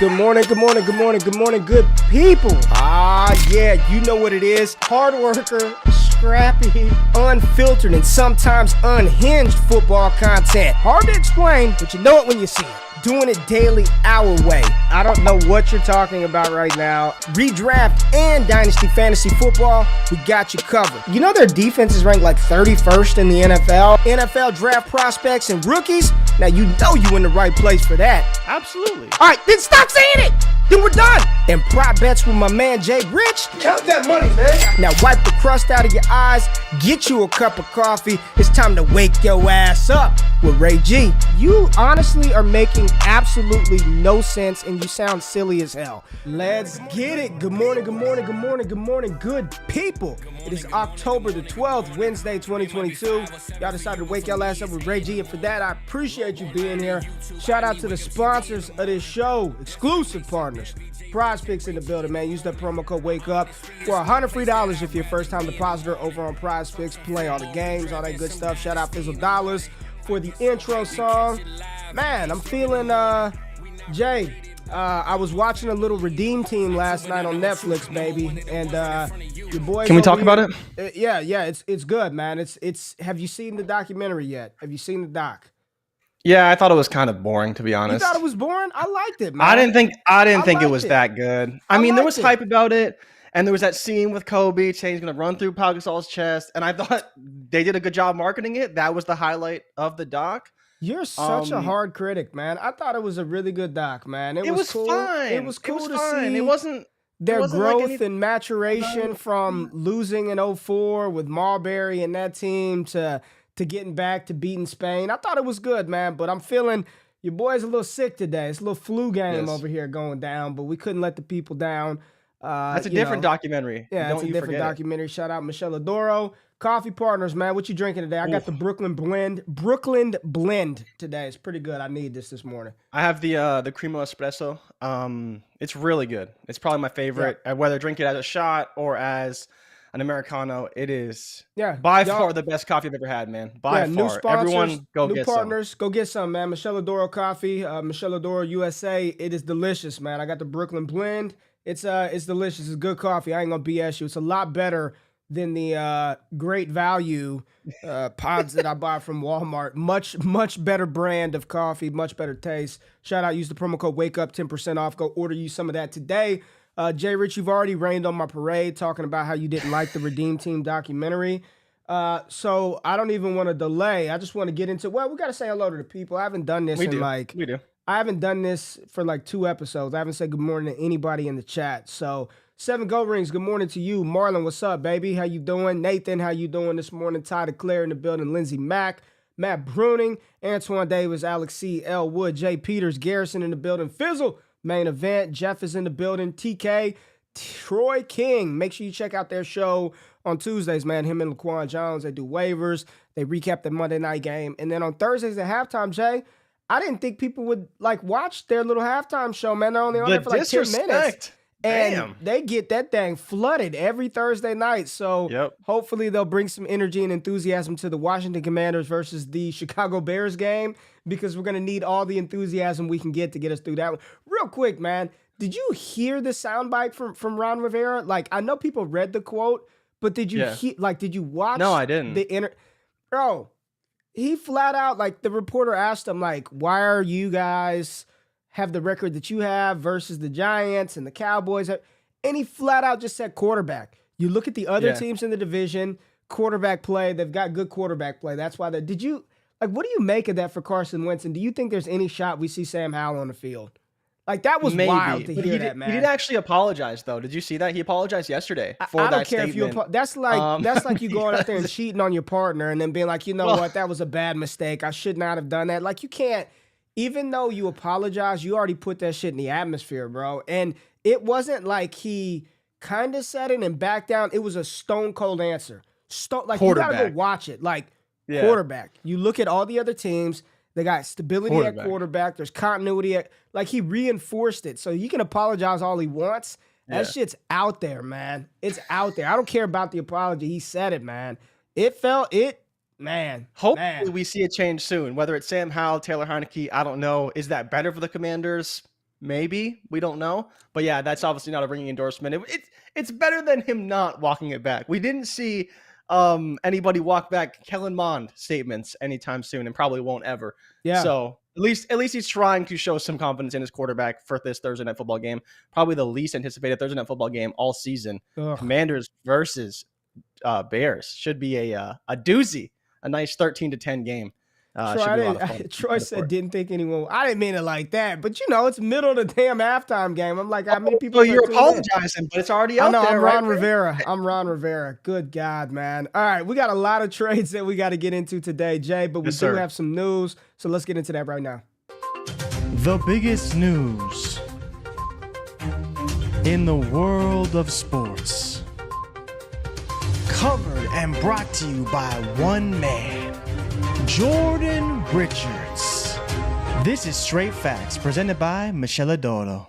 Good morning, good morning, good morning, good morning, good people. Yeah, you know what it is. Hard worker, scrappy, unfiltered, and sometimes unhinged football content. Hard to explain, but you know it when you see it. Doing it daily our way. I don't know what you're talking about right now. Redraft and Dynasty Fantasy Football, we got you covered. You know their defense is ranked like 31st in the NFL? NFL draft prospects and rookies? Now you know you in the right place for that. Absolutely. All right, then stop saying it. Then we're done. And prop bets with my man Jay Rich. Count that money, man. Now wipe the crust out of your eyes, get you a cup of coffee. It's time to wake your ass up with Ray G. You honestly are making absolutely no sense and you sound silly as hell. Let's get it. Good morning, good morning, good morning, good morning, good people. It is October the 12th, Wednesday, 2022. Y'all decided to wake your ass up with Ray G, and for that, I appreciate you being here. Shout out to the sponsors of this show, exclusive partners. Prize Picks in the building, man. Use that promo code WAKEUP for $100 free if you're a first-time depositor over on Prize Picks. Play all the games, all that good stuff. Shout out Fizzle Dollars for the intro song. Man, I'm feeling, Jay, I was watching a little Redeem Team last night on Netflix, baby, and your boys. Can we talk about it? Yeah, it's good, man. It's. Have you seen the documentary yet? Have you seen the doc? Yeah, I thought it was kind of boring, to be honest. You thought it was boring? I liked it, man. I didn't think it was that good. I mean, there was hype about it, and there was that scene with Kobe saying he's going to run through Pau Gasol's chest, and I thought they did a good job marketing it. That was the highlight of the doc. You're such a hard critic, man. I thought it was a really good doc, man. It was cool. Fine. It was cool to see. It wasn't their growth like and maturation from losing in 2004 with Marbury and that team to getting back to beating Spain. I thought it was good, man, but I'm feeling your boy's a little sick today. It's a little flu game over here going down, but we couldn't let the people down. That's a different documentary. Yeah, it's a different documentary. Shout out Michelle Adoro. Coffee partners, man. What you drinking today? I got the Brooklyn Blend today. It's pretty good. I need this morning. I have the Cremo Espresso. It's really good. It's probably my favorite. Yeah. Whether drink it as a shot or as an Americano, it is by far the best coffee I've ever had, man. By far. New sponsors, everyone go new get partners, some. go get some, man. Michelle Adoro Coffee, Michelle Adoro USA. It is delicious, man. I got the Brooklyn Blend. It's delicious. It's good coffee. I ain't gonna BS you. It's a lot better than the Great Value pods that I buy from Walmart. Much better brand of coffee, much better taste. Shout out, use the promo code WAKEUP, 10% off. Go order you some of that today. Jay Rich, you've already rained on my parade talking about how you didn't like the Redeem Team documentary. So I don't even want to delay. I just want to get into, we got to say hello to the people. I haven't done this We do. I haven't done this for like 2 episodes. I haven't said good morning to anybody in the chat. So 7 Go Rings, good morning to you. Marlon, what's up, baby? How you doing? Nathan, how you doing this morning? Ty DeClaire in the building. Lindsey Mack, Matt Bruning, Antoine Davis, Alex C. L. Wood, Jay Peters, Garrison in the building. Fizzle, main event. Jeff is in the building. TK, Troy King. Make sure you check out their show on Tuesdays, man. Him and Laquan Jones, they do waivers. They recap the Monday night game. And then on Thursdays at halftime, Jay, I didn't think people would watch their little halftime show, man. They're only on there for 10 minutes. And they get that thing flooded every Thursday night. So hopefully they'll bring some energy and enthusiasm to the Washington Commanders versus the Chicago Bears game, because we're going to need all the enthusiasm we can get to get us through that one. Real quick, man, did you hear the soundbite from Ron Rivera? I know people read the quote, but did you did you watch? No, I didn't. Bro, he flat out, the reporter asked him, why are you guys have the record that you have versus the Giants and the Cowboys? And he flat out just said quarterback. You look at the other teams in the division, quarterback play, they've got good quarterback play. That's why what do you make of that for Carson Wentz? And do you think there's any shot we see Sam Howell on the field? That was wild to hear that, man. He did actually apologize, though. Did you see that? He apologized yesterday for I don't that care statement. if you that's like you going out there and cheating on your partner and then being like, you know what, that was a bad mistake. I should not have done that. You can't, even though you apologize, you already put that shit in the atmosphere, bro. And it wasn't like he kind of said it and backed down. It was a stone cold answer. You gotta go watch it. Quarterback. You look at all the other teams. They got stability at quarterback. There's continuity he reinforced it. So you can apologize all he wants. That shit's out there, man. It's out there. I don't care about the apology. He said it, man. Hopefully we see a change soon. Whether it's Sam Howell, Taylor Heineke, I don't know. Is that better for the Commanders? Maybe. We don't know. But yeah, that's obviously not a ringing endorsement. It's better than him not walking it back. We didn't see anybody walk back Kellen Mond statements anytime soon, and probably won't ever. Yeah. So at least he's trying to show some confidence in his quarterback for this Thursday night football game. Probably the least anticipated Thursday night football game all season. Ugh. Commanders versus Bears should be a doozy, a nice 13-10 game. Troy said didn't think anyone. I didn't mean it like that, but it's middle of the damn halftime game. I'm like, how many people? So you're apologizing, but it's already out there. I'm Ron Rivera. I'm Ron Rivera. Good God, man! All right, we got a lot of trades that we got to get into today, Jay. But we do have some news, so let's get into that right now. The biggest news in the world of sports, covered and brought to you by one man, Jordan Richards. This is Straight Facts, presented by Michelle Adoro.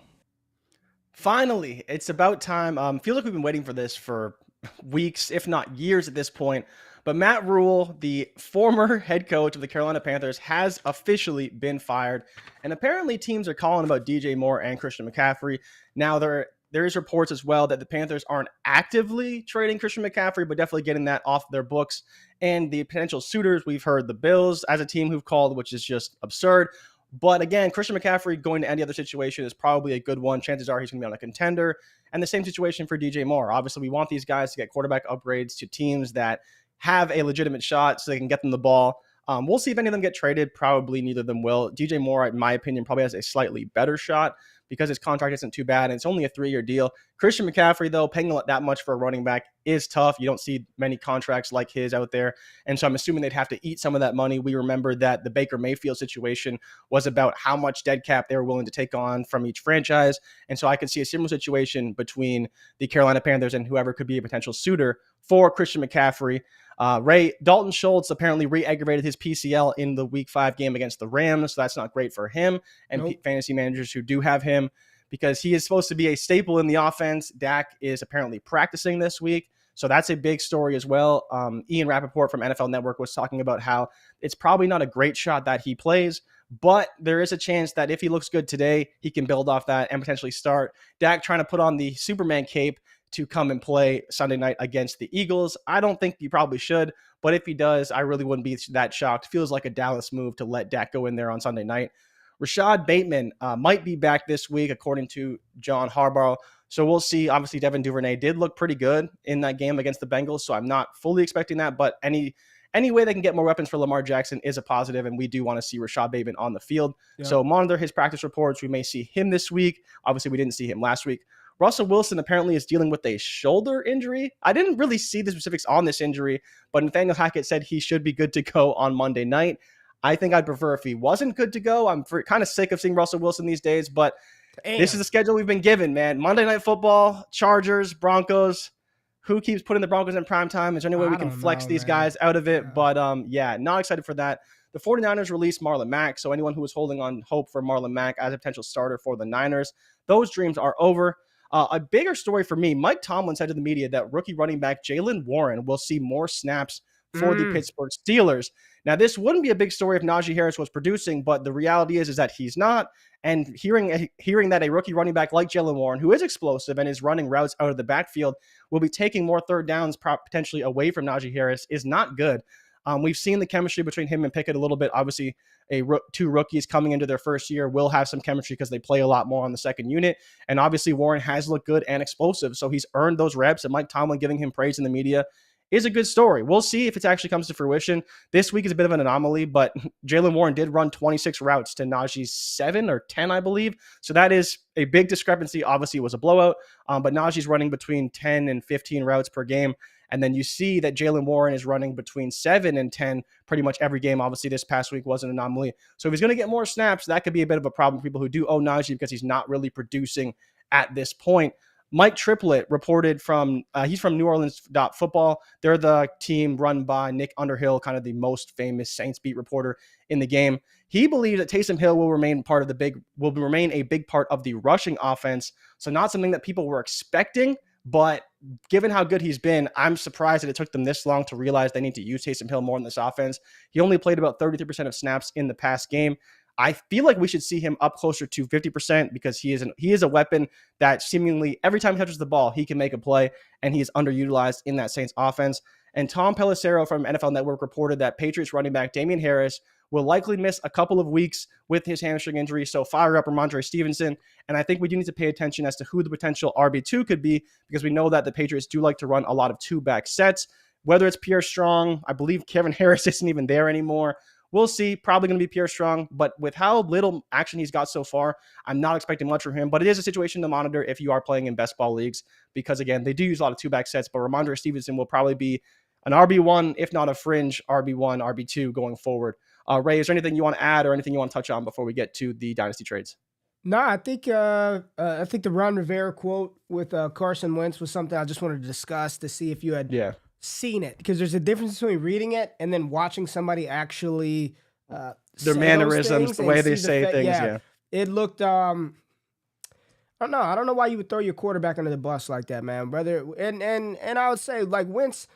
Finally, it's about time. Feels like we've been waiting for this for weeks, if not years at this point. But Matt Rule, the former head coach of the Carolina Panthers, has officially been fired. And apparently teams are calling about DJ Moore and Christian McCaffrey. Now, there is reports as well that the Panthers aren't actively trading Christian McCaffrey, but definitely getting that off their books. And the potential suitors, we've heard the Bills as a team who've called, which is just absurd. But again, Christian McCaffrey going to any other situation is probably a good one. Chances are he's going to be on a contender. And the same situation for DJ Moore. Obviously, we want these guys to get quarterback upgrades to teams that have a legitimate shot so they can get them the ball. We'll see if any of them get traded. Probably neither of them will. DJ Moore, in my opinion, probably has a slightly better shot because his contract isn't too bad, and it's only a 3-year deal. Christian McCaffrey, though, paying that much for a running back is tough. You don't see many contracts like his out there, and so I'm assuming they'd have to eat some of that money. We remember that the Baker Mayfield situation was about how much dead cap they were willing to take on from each franchise, and so I could see a similar situation between the Carolina Panthers and whoever could be a potential suitor for Christian McCaffrey. Dalton Schultz apparently re-aggravated his PCL in the Week 5 game against the Rams, so that's not great for him and fantasy managers who do have him because he is supposed to be a staple in the offense. Dak is apparently practicing this week, so that's a big story as well. Ian Rappaport from NFL Network was talking about how it's probably not a great shot that he plays, but there is a chance that if he looks good today, he can build off that and potentially start. Dak trying to put on the Superman cape to come and play Sunday night against the Eagles. I don't think he probably should, but if he does, I really wouldn't be that shocked. Feels like a Dallas move to let Dak go in there on Sunday night. Rashad Bateman might be back this week, according to John Harbaugh. So we'll see. Obviously, Devin Duvernay did look pretty good in that game against the Bengals, so I'm not fully expecting that, but any way they can get more weapons for Lamar Jackson is a positive, and we do want to see Rashad Bateman on the field. Yeah. So monitor his practice reports. We may see him this week. Obviously, we didn't see him last week. Russell Wilson apparently is dealing with a shoulder injury. I didn't really see the specifics on this injury, but Nathaniel Hackett said he should be good to go on Monday night. I think I'd prefer if he wasn't good to go. I'm kind of sick of seeing Russell Wilson these days, but this is the schedule we've been given, man. Monday Night Football, Chargers, Broncos. Who keeps putting the Broncos in prime time? Is there any way we can flex these guys out of it? Yeah. But not excited for that. The 49ers released Marlon Mack, so anyone who was holding on hope for Marlon Mack as a potential starter for the Niners, those dreams are over. A bigger story for me, Mike Tomlin said to the media that rookie running back Jalen Warren will see more snaps for the Pittsburgh Steelers. Now, this wouldn't be a big story if Najee Harris was producing, but the reality is that he's not. And hearing that a rookie running back like Jalen Warren, who is explosive and is running routes out of the backfield, will be taking more third downs potentially away from Najee Harris is not good. We've seen the chemistry between him and Pickett a little bit. Obviously, two rookies coming into their first year will have some chemistry because they play a lot more on the second unit. And obviously, Warren has looked good and explosive, so he's earned those reps. And Mike Tomlin giving him praise in the media is a good story. We'll see if it actually comes to fruition. This week is a bit of an anomaly, but Jalen Warren did run 26 routes to Najee's 7 or 10, I believe. So that is a big discrepancy. Obviously, it was a blowout, but Najee's running between 10 and 15 routes per game. And then you see that Jalen Warren is running between 7 and 10 pretty much every game. Obviously, this past week was an anomaly. So if he's going to get more snaps, that could be a bit of a problem for people who do own Najee because he's not really producing at this point. Mike Triplett reported he's from New Orleans Football. They're the team run by Nick Underhill, kind of the most famous Saints beat reporter in the game. He believes that Taysom Hill will remain a big part of the rushing offense. So not something that people were expecting, but given how good he's been, I'm surprised that it took them this long to realize they need to use Taysom Hill more in this offense. He only played about 33% of snaps in the past game. I feel like we should see him up closer to 50% because he is a weapon that seemingly every time he touches the ball, he can make a play, and he is underutilized in that Saints offense. And Tom Pelissero from NFL Network reported that Patriots running back Damien Harris will likely miss a couple of weeks with his hamstring injury. So fire up Ramondre Stevenson. And I think we do need to pay attention as to who the potential RB2 could be, because we know that the Patriots do like to run a lot of two-back sets. Whether it's Pierre Strong, I believe Kevin Harris isn't even there anymore. We'll see. Probably going to be Pierre Strong. But with how little action he's got so far, I'm not expecting much from him. But it is a situation to monitor if you are playing in best ball leagues, because, again, they do use a lot of two-back sets. But Ramondre Stevenson will probably be an RB1, if not a fringe RB1, RB2 going forward. Ray, is there anything you want to add or anything you want to touch on before we get to the dynasty trades? No, I think the Ron Rivera quote with Carson Wentz was something I just wanted to discuss to see if you had seen it, because there's a difference between reading it and then watching somebody actually their mannerisms, the way they say things. Yeah, it looked. I don't know. I don't know why you would throw your quarterback under the bus like that, man, brother. And I would say, like, Wentz,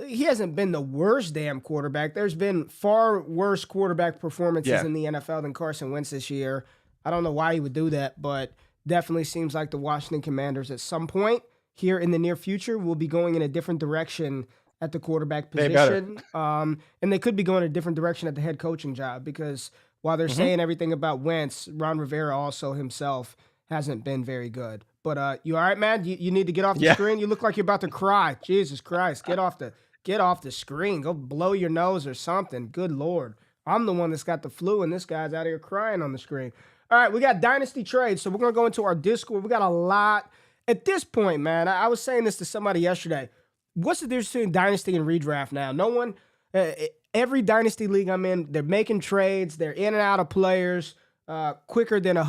he hasn't been the worst damn quarterback. There's been far worse quarterback performances in the NFL than Carson Wentz this year. I don't know why he would do that, but definitely seems like the Washington Commanders at some point here in the near future will be going in a different direction at the quarterback position. And they could be going a different direction at the head coaching job, because while they're saying everything about Wentz, Ron Rivera also himself hasn't been very good. But you all right, man? You need to get off the screen. You look like you're about to cry. Jesus Christ. Get off the screen. Go blow your nose or something. Good Lord. I'm the one that's got the flu, and this guy's out here crying on the screen. All right, we got dynasty trades, so we're going to go into our Discord. We got a lot. At this point, man, I was saying this to somebody yesterday. What's the difference between dynasty and redraft now? No one, every dynasty league I'm in, they're making trades. They're in and out of players quicker than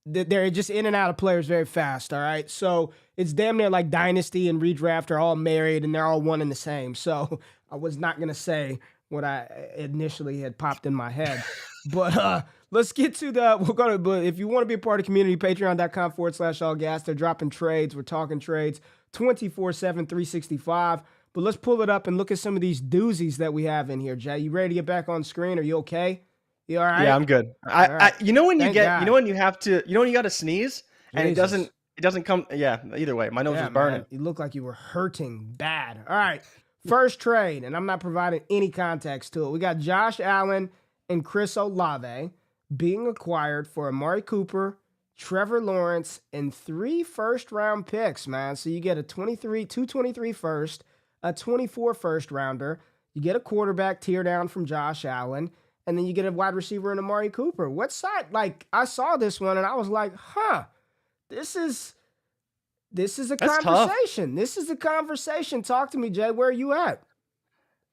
they're just in and out of players very fast, all right? So it's damn near like dynasty and redraft are all married, and they're all one and the same. So I was not going to say what I initially had popped in my head. But let's get to but if you want to be a part of the community, patreon.com/allgas. They're dropping trades. We're talking trades 24/7, 365. But let's pull it up and look at some of these doozies that we have in here, Jay. You ready to get back on screen? Are you okay? You all right? Yeah, I'm good. You know when you got to sneeze and it doesn't come. Yeah, either way, my nose is burning. Man, you look like you were hurting bad. All right. First trade, and I'm not providing any context to it. We got Josh Allen and Chris Olave being acquired for Amari Cooper, Trevor Lawrence, and 3 first-round picks, man. So you get a 223 first, a 24 first-rounder. You get a quarterback tear down from Josh Allen, and then you get a wide receiver in Amari Cooper. What side? Like, I saw this one, and I was like, this is a conversation. Tough. This is a conversation. Talk to me, Jay. Where are you at?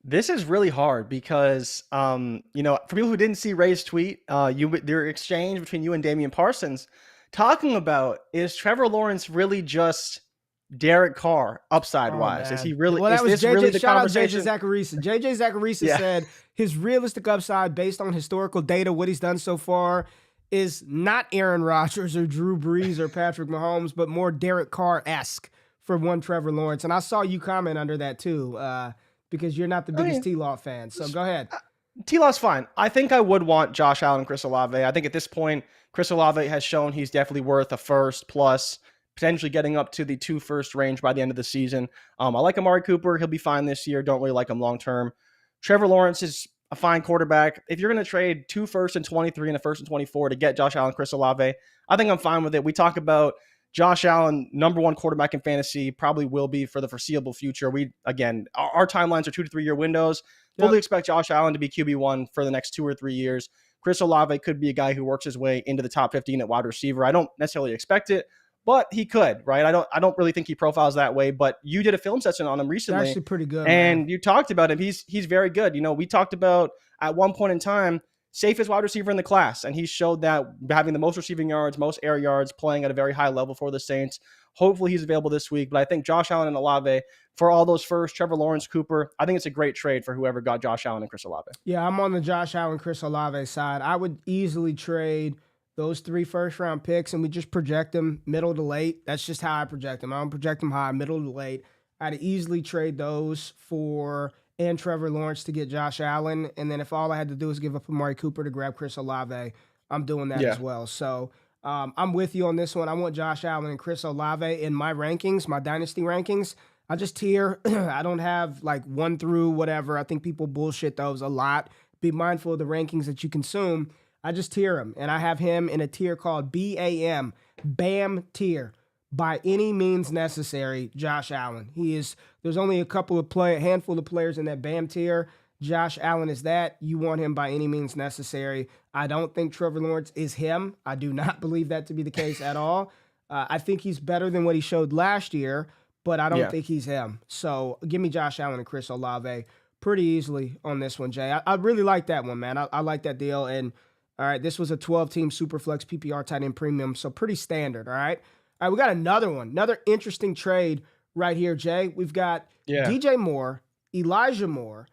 This is really hard because, for people who didn't see Ray's tweet, their exchange between you and Damian Parsons talking about, is Trevor Lawrence really just Derek Carr upside-wise? Is he really? Well, that was really the conversation? JJ Zacharisa. JJ Zacharisa said his realistic upside based on historical data, what he's done so far, is not Aaron Rodgers or Drew Brees or Patrick Mahomes, but more Derek Carr-esque for one Trevor Lawrence. And I saw you comment under that too, because you're not the biggest TLaw fan. So go ahead. TLaw's fine. I think I would want Josh Allen and Chris Olave. I think at this point, Chris Olave has shown he's definitely worth a first plus, potentially getting up to the 2 first range by the end of the season. I like Amari Cooper. He'll be fine this year. Don't really like him long-term. Trevor Lawrence is a fine quarterback. If you're going to trade 2 firsts and 23 and a first and 24 to get Josh Allen, Chris Olave, I think I'm fine with it. We talk about Josh Allen, number 1 quarterback in fantasy, probably will be for the foreseeable future. Our timelines are 2 to 3 year windows. Fully expect Josh Allen to be QB1 for the next 2 or 3 years. Chris Olave could be a guy who works his way into the top 15 at wide receiver. I don't necessarily expect it, but he could, right? I don't really think he profiles that way, but you did a film session on him recently. It's actually pretty good. And man. You talked about him. He's very good. We talked about at one point in time, safest wide receiver in the class. And he showed that having the most receiving yards, most air yards, playing at a very high level for the Saints. Hopefully he's available this week. But I think Josh Allen and Olave, for all those first, Trevor Lawrence, Cooper, I think it's a great trade for whoever got Josh Allen and Chris Olave. Yeah, I'm on the Josh Allen, Chris Olave side. I would easily trade those 3 first-round picks, and we just project them middle to late. That's just how I project them. I don't project them high, middle to late. I'd easily trade those for and Trevor Lawrence to get Josh Allen. And then if all I had to do is give up Amari Cooper to grab Chris Olave, I'm doing that Yeah. as well. So I'm with you on this one. I want Josh Allen and Chris Olave in my rankings, my dynasty rankings. I just tier. I don't have like 1 through whatever. I think people bullshit those a lot. Be mindful of the rankings that you consume. I just tier him, and I have him in a tier called BAM, BAM tier. By any means necessary, Josh Allen. There's only a handful of players in that BAM tier. Josh Allen is that. You want him by any means necessary. I don't think Trevor Lawrence is him. I do not believe that to be the case at all. I think he's better than what he showed last year, but I don't think he's him. So give me Josh Allen and Chris Olave pretty easily on this one, Jay. I really like that one, man. I like that deal. And all right, this was a 12-team Superflex PPR tight end premium, so pretty standard, all right? All right, we got another one, another interesting trade right here, Jay. We've got DJ Moore, Elijah Moore,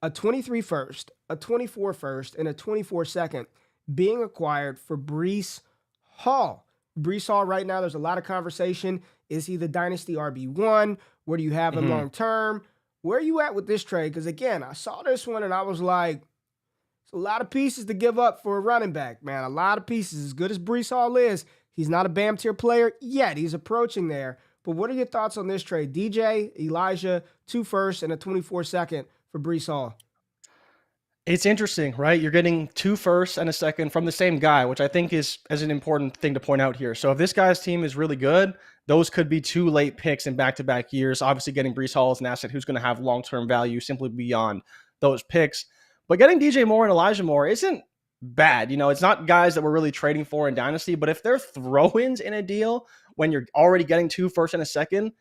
a 23 first, a 24 first, and a 24 second being acquired for Breece Hall. Breece Hall right now, there's a lot of conversation. Is he the Dynasty RB1? Where do you have him long term? Where are you at with this trade? Because again, I saw this one and I was like, it's a lot of pieces to give up for a running back, man. A lot of pieces. As good as Breece Hall is, he's not a BAM tier player yet. He's approaching there. But what are your thoughts on this trade? DJ, Elijah, 2 firsts, and a 24 second for Breece Hall. It's interesting, right? You're getting 2 firsts and a second from the same guy, which I think is an important thing to point out here. So if this guy's team is really good, those could be 2 late picks in back-to-back years. Obviously, getting Breece Hall is an asset who's going to have long-term value simply beyond those picks. But getting DJ Moore and Elijah Moore isn't bad. You know, it's not guys that we're really trading for in Dynasty, but if they're throw-ins in a deal when you're already getting 2 firsts and a second,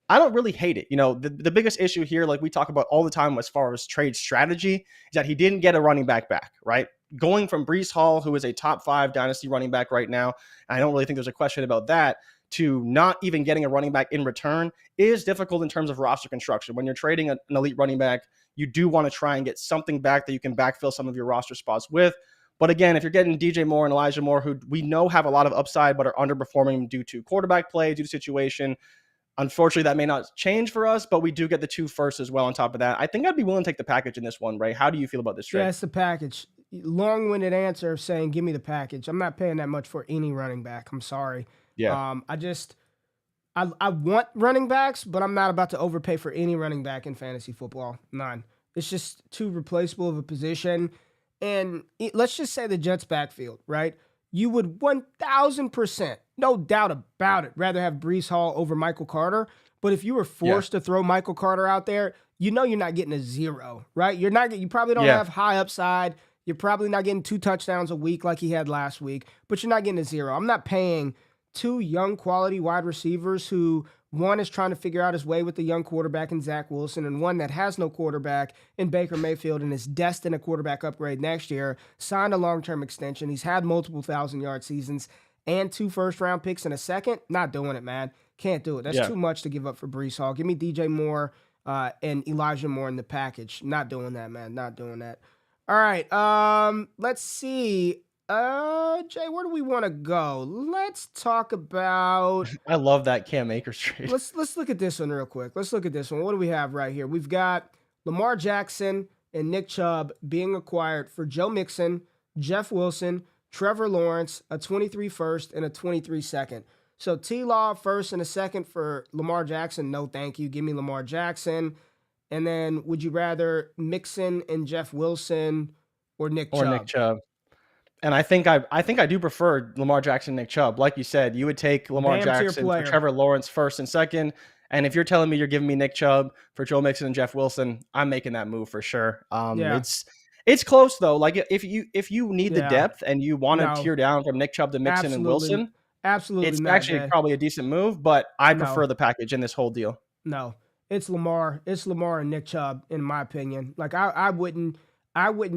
I don't really hate it. You know, the biggest issue here, like we talk about all the time as far as trade strategy, is that he didn't get a running back, right? Going from Breece Hall, who is a top 5 Dynasty running back right now, and I don't really think there's a question about that, to not even getting a running back in return is difficult in terms of roster construction. When you're trading an elite running back, you do want to try and get something back that you can backfill some of your roster spots with. But again, if you're getting DJ Moore and Elijah Moore, who we know have a lot of upside but are underperforming due to quarterback play, due to situation, unfortunately, that may not change for us, but we do get the 2 firsts as well on top of that. I think I'd be willing to take the package in this one, Ray. How do you feel about this trade? Yeah, it's the package. Long-winded answer of saying, give me the package. I'm not paying that much for any running back. I'm sorry. Yeah. I want running backs, but I'm not about to overpay for any running back in fantasy football. None. It's just too replaceable of a position. And let's just say the Jets backfield, right? You would 1,000%, no doubt about it, rather have Breece Hall over Michael Carter. But if you were forced to throw Michael Carter out there, you know you're not getting a 0, right? You probably don't have high upside. You're probably not getting 2 touchdowns a week like he had last week, but you're not getting a 0. I'm not paying 2 young quality wide receivers who, one is trying to figure out his way with the young quarterback in Zach Wilson, and one that has no quarterback in Baker Mayfield and is destined a quarterback upgrade next year, signed a long-term extension. He's had multiple 1,000-yard seasons and 2 first-round picks in a second. Not doing it, man. Can't do it. That's too much to give up for Breece Hall. Give me DJ Moore and Elijah Moore in the package. Not doing that, man. Not doing that. All right. Let's see. Jay, where do we want to go? Let's talk about. I love that Cam Akers trade. Let's look at this one real quick. Let's look at this one. What do we have right here? We've got Lamar Jackson and Nick Chubb being acquired for Joe Mixon, Jeff Wilson, Trevor Lawrence, a 23 first and a 23 second. So TLaw first and a second for Lamar Jackson. No, thank you. Give me Lamar Jackson. And then would you rather Mixon and Jeff Wilson or Nick Chubb? Or Nick Chubb. And I think I do prefer Lamar Jackson, Nick Chubb. Like you said, you would take Lamar Jackson for Trevor Lawrence first and second. And if you're telling me you're giving me Nick Chubb for Joe Mixon and Jeff Wilson, I'm making that move for sure. It's close though. Like if you need the depth and you want to tear down from Nick Chubb to Mixon and Wilson, it's actually probably a decent move. But I prefer the package in this whole deal. No, it's Lamar. It's Lamar and Nick Chubb, in my opinion. Like I wouldn't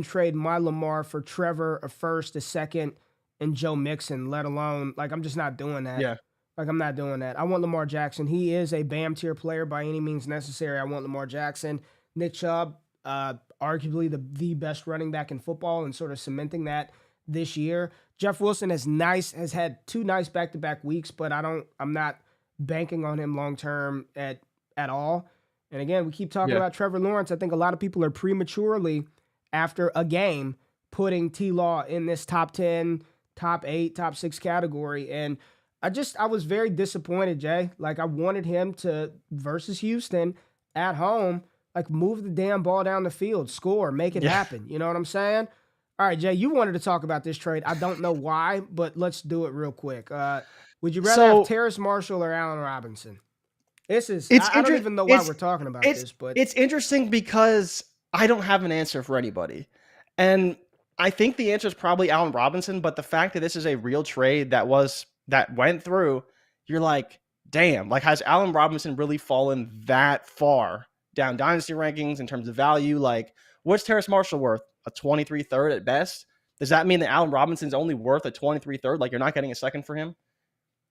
trade my Lamar for Trevor, a first, a second, and Joe Mixon, let alone, like, I'm just not doing that. Yeah. Like, I'm not doing that. I want Lamar Jackson. He is a BAM tier player by any means necessary. I want Lamar Jackson. Nick Chubb, arguably the best running back in football and sort of cementing that this year. Jeff Wilson has had 2 nice back-to-back weeks, but I'm not banking on him long-term at all. And again, we keep talking Yeah. about Trevor Lawrence. I think a lot of people are prematurely, after a game, putting TLaw in this top 10, top 8, top 6 category. And I was very disappointed, Jay. Like, I wanted him to, versus Houston at home, like, move the damn ball down the field, score, make it happen. You know what I'm saying? All right, Jay, you wanted to talk about this trade. I don't know why, but let's do it real quick. Would you rather have Terrace Marshall or Allen Robinson? This is, I don't even know why we're talking about this, but it's interesting because I don't have an answer for anybody. And I think the answer is probably Allen Robinson, but the fact that this is a real trade that went through, you're like, damn, like, has Allen Robinson really fallen that far down dynasty rankings in terms of value? Like, what's Terrace Marshall worth? A 23 third at best? Does that mean that Allen Robinson's only worth a 23 third? Like, you're not getting a second for him?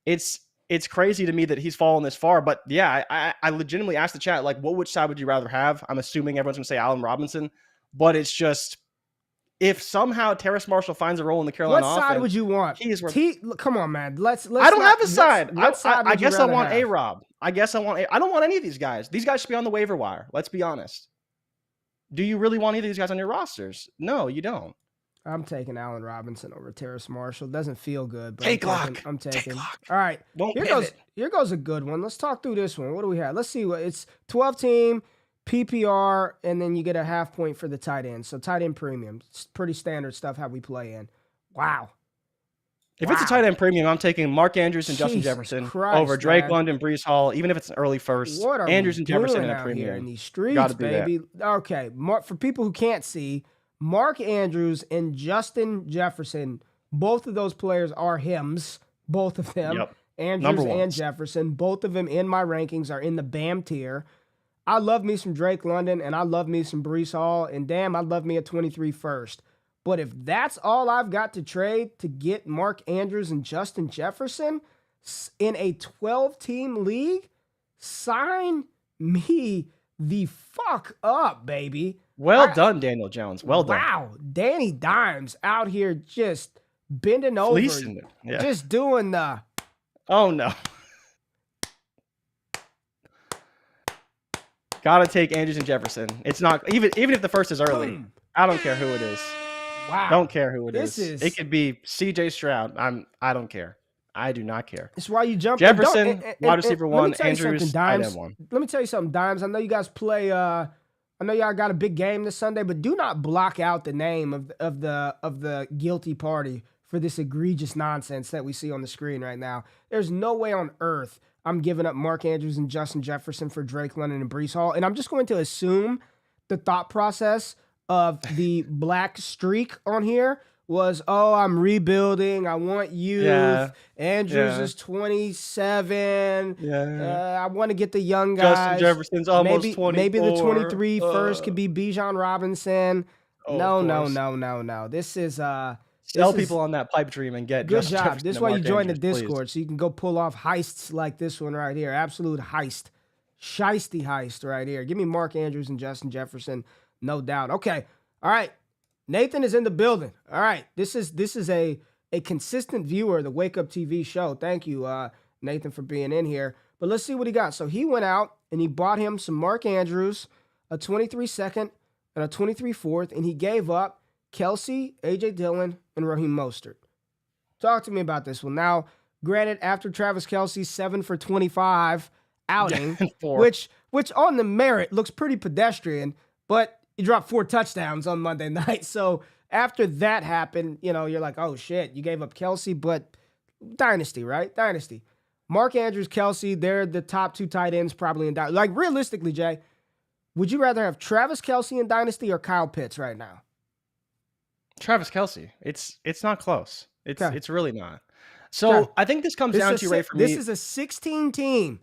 It's crazy to me that he's fallen this far, but yeah, I legitimately asked the chat, like, which side would you rather have? I'm assuming everyone's gonna say Allen Robinson, but it's just, if somehow Terrace Marshall finds a role in the Carolina offense, what side would you want? He is worth. Come on, man. Let's. I don't have a side. I guess I want ARob. I don't want any of these guys. These guys should be on the waiver wire. Let's be honest. Do you really want either of these guys on your rosters? No, you don't. I'm taking Allen Robinson over Terrace Marshall. Doesn't feel good, but Take I'm taking. All right. Here goes a good one. Let's talk through this one. What do we have? Let's see. It's 12 team PPR, and then you get a half point for the tight end. So tight end premium. It's pretty standard stuff how we play in. Wow. If it's a tight end premium, I'm taking Mark Andrews and Justin Jesus Jefferson Christ, over Drake man. London, Breece Hall, even if it's an early first. What are Andrews we and Jefferson doing in a out premium. here in these streets, Gotta do baby? Okay, for people who can't see, Mark Andrews and Justin Jefferson, both of those players are hims. Both of them. Yep. Andrews and Jefferson, both of them in my rankings are in the BAM tier. I love me some Drake London, and I love me some Breece Hall, and damn, I love me a 23 first. But if that's all I've got to trade to get Mark Andrews and Justin Jefferson in a 12-team league, sign me the fuck up, baby. Well done, Daniel Jones. Well done. Wow, Danny Dimes out here just bending over, just doing the... Oh, no. Gotta take Andrews and Jefferson. It's not... Even if the first is early, I don't care who it is. Wow. Don't care who it is. It could be CJ Stroud. I don't care. I do not care. It's why you jump. Jefferson, wide receiver one, Andrews, tight end one. Let me tell you something, Dimes. I know you guys play. I know y'all got a big game this Sunday, but do not block out the name of the guilty party for this egregious nonsense that we see on the screen right now. There's no way on earth I'm giving up Mark Andrews and Justin Jefferson for Drake London and Breece Hall, and I'm just going to assume the thought process of the black streak on here was, oh, I'm rebuilding. I want youth. Yeah. Andrews is 27. Yeah. I want to get the young guys. Justin Jefferson's almost 24. Maybe the 23 first could be Bijan Robinson. No. This is sell people on that pipe dream and get good Justin job. Jefferson. This is why you join the Andrews, Discord, please. so you can go pull off heists like this one right here. Absolute heist. Shiesty heist right here. Give me Mark Andrews and Justin Jefferson. No doubt. Okay. All right. Nathan is in the building. All right. This is a consistent viewer of the Wake Up TV show. Thank you, Nathan, for being in here. But let's see what he got. So he went out and he bought him some Mark Andrews, a 23 second and a 23 fourth, and he gave up Kelce, A.J. Dillon, and Raheem Mostert. Talk to me about this one. Now, granted, after Travis Kelce's 7 for 25 outing, which on the merit looks pretty pedestrian, but he dropped 4 touchdowns on Monday night. So after that happened, you're like, oh, shit, you gave up Kelce, but Dynasty, right? Dynasty. Mark Andrews, Kelce, they're the top 2 tight ends probably in Dynasty. Like, realistically, Jay, would you rather have Travis Kelce in Dynasty or Kyle Pitts right now? Travis Kelce. It's not close. It's really not. So I think this comes down to, Ray, for me. This is a 16-team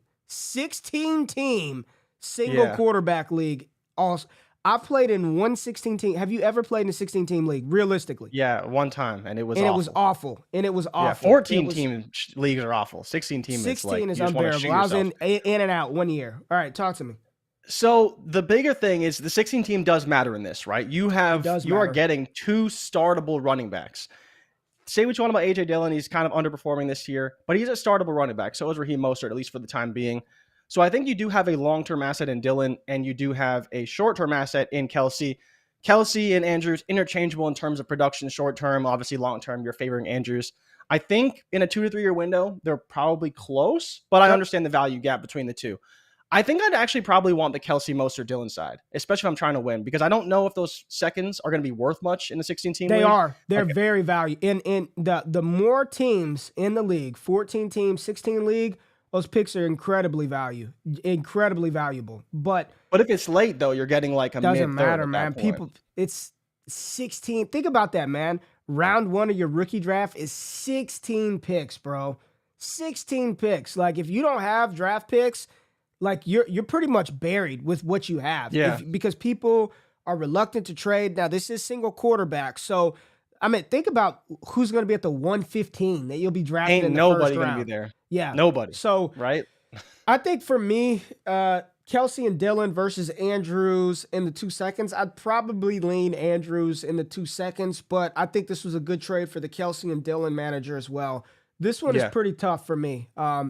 single quarterback league. Also, I played in one 16-team. Have you ever played in a 16-team league, realistically? Yeah, one time, and it was awful. And it was awful. 14-team leagues are awful. 16-team 16 is unbearable. I was in and out one year. All right, talk to me. So the bigger thing is the 16-team does matter in this, right? You are getting 2 startable running backs. Say what you want about A.J. Dillon. He's kind of underperforming this year, but he's a startable running back. So is Raheem Mostert, at least for the time being. So I think you do have a long-term asset in Dylan, and you do have a short-term asset in Kelce. Kelce and Andrews interchangeable in terms of production short-term. Obviously, long-term, you're favoring Andrews. I think in a 2 to 3 year window, they're probably close, but I understand the value gap between the two. I think I'd actually probably want the Kelce, Mostert, Dylan side, especially if I'm trying to win, because I don't know if those seconds are going to be worth much in the 16-team league. They are. They're very valuable. In the more teams in the league, 14 teams, 16 league, those picks are incredibly valuable. But if it's late though, you're getting like a doesn't matter, man. People, it's 16. Think about that, man. Round 1 of your rookie draft is 16 picks, bro. 16 picks. Like if you don't have draft picks, like you're pretty much buried with what you have. Yeah. Because people are reluctant to trade. Now this is single quarterback, so I mean, think about who's going to be at the 115 that you'll be drafting. Ain't in the nobody going to be there. Yeah, nobody. So right. I think for me, Kelce and Dylan versus Andrews in the 2 seconds, I'd probably lean Andrews in the 2 seconds, but I think this was a good trade for the Kelce and Dylan manager as well. This one is pretty tough for me. I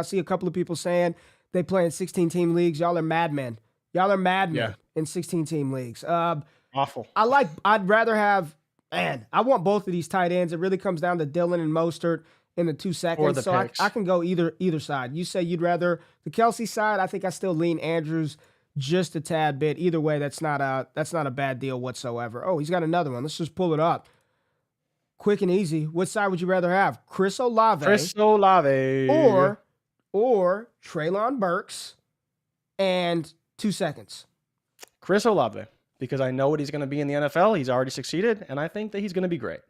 see a couple of people saying they play in 16-team leagues. Y'all are madmen. In 16-team leagues. Awful. I'd rather have, man, I want both of these tight ends. It really comes down to Dylan and Mostert in the 2 seconds. So I can go either side. You say you'd rather the Kelce side. I think I still lean Andrews just a tad bit. Either way, that's not a bad deal whatsoever. Oh, he's got another one. Let's just pull it up. Quick and easy. What side would you rather have? Chris Olave. Or Treylon Burks and 2 seconds. Chris Olave, because I know what he's going to be in the NFL. He's already succeeded, and I think that he's going to be great.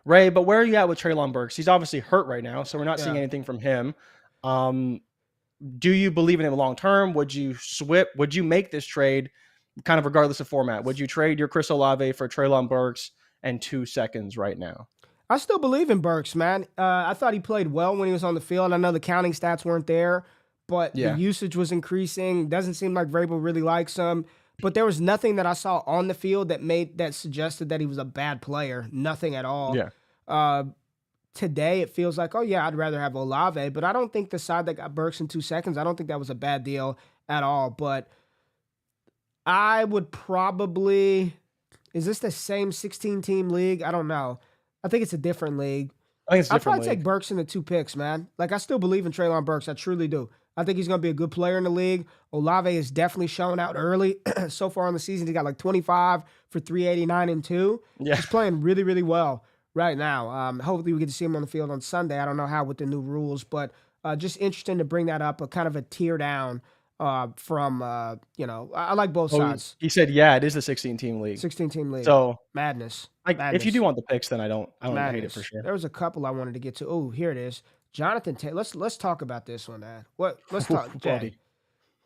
Ray, but where are you at with Treylon Burks? He's obviously hurt right now, so we're not seeing anything from him. Do you believe in him long term? Would you make this trade kind of regardless of format? Would you trade your Chris Olave for Treylon Burks and 2 seconds right now? I still believe in Burks, man. I thought he played well when he was on the field. I know the counting stats weren't there, but the usage was increasing. Doesn't seem like Vrabel really likes him. But there was nothing that I saw on the field that suggested that he was a bad player. Nothing at all. Yeah. Today, it feels like, oh, yeah, I'd rather have Olave. But I don't think the side that got Burks in 2 seconds, I don't think that was a bad deal at all. But I would probably – is this the same 16-team league? I don't know. I think it's a different league. I'd probably take Burks in the 2 picks, man. Like, I still believe in Treylon Burks. I truly do. I think he's going to be a good player in the league. Olave has definitely shown out early. So far in the season, he got like 25 for 389 and 2. Yeah. He's playing really, really well right now. Hopefully we get to see him on the field on Sunday. I don't know how with the new rules, but just interesting to bring that up, a kind of a tear down from, I like both sides. He said, yeah, it is the 16-team league. 16-team league. So madness. If you do want the picks, then I don't hate it for sure. There was a couple I wanted to get to. Oh, here it is. Jonathan Taylor. Let's talk about this one, man. Let's talk, Jay. Buddy.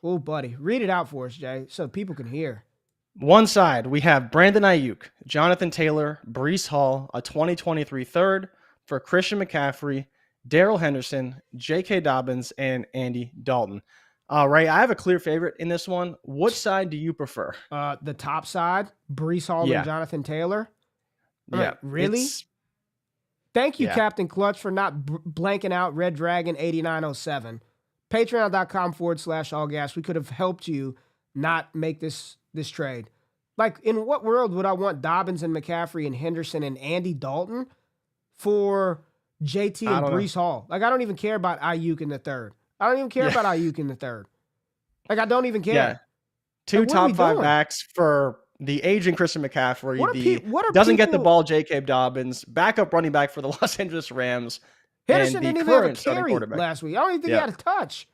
Oh, buddy. Read it out for us, Jay, so people can hear. One side, we have Brandon Ayuk, Jonathan Taylor, Breece Hall, a 2023 third for Christian McCaffrey, Darrell Henderson, J.K. Dobbins, and Andy Dalton. Ray, I have a clear favorite in this one. What side do you prefer? The top side, Breece Hall and Jonathan Taylor. Really? Thank you, Captain Clutch, for not blanking out Red Dragon 8907. Patreon.com/allgas. We could have helped you not make this trade. Like, in what world would I want Dobbins and McCaffrey and Henderson and Andy Dalton for JT and Breece Hall? Like, I don't even care about Ayuk in the third. I don't even care about Ayuk in the third. Like, I don't even care. Yeah. Two top 5 backs for the aging Christian McCaffrey, get the ball J.K. Dobbins, backup running back for the Los Angeles Rams. Henderson didn't even have a carry last week. I don't even think he had a touch.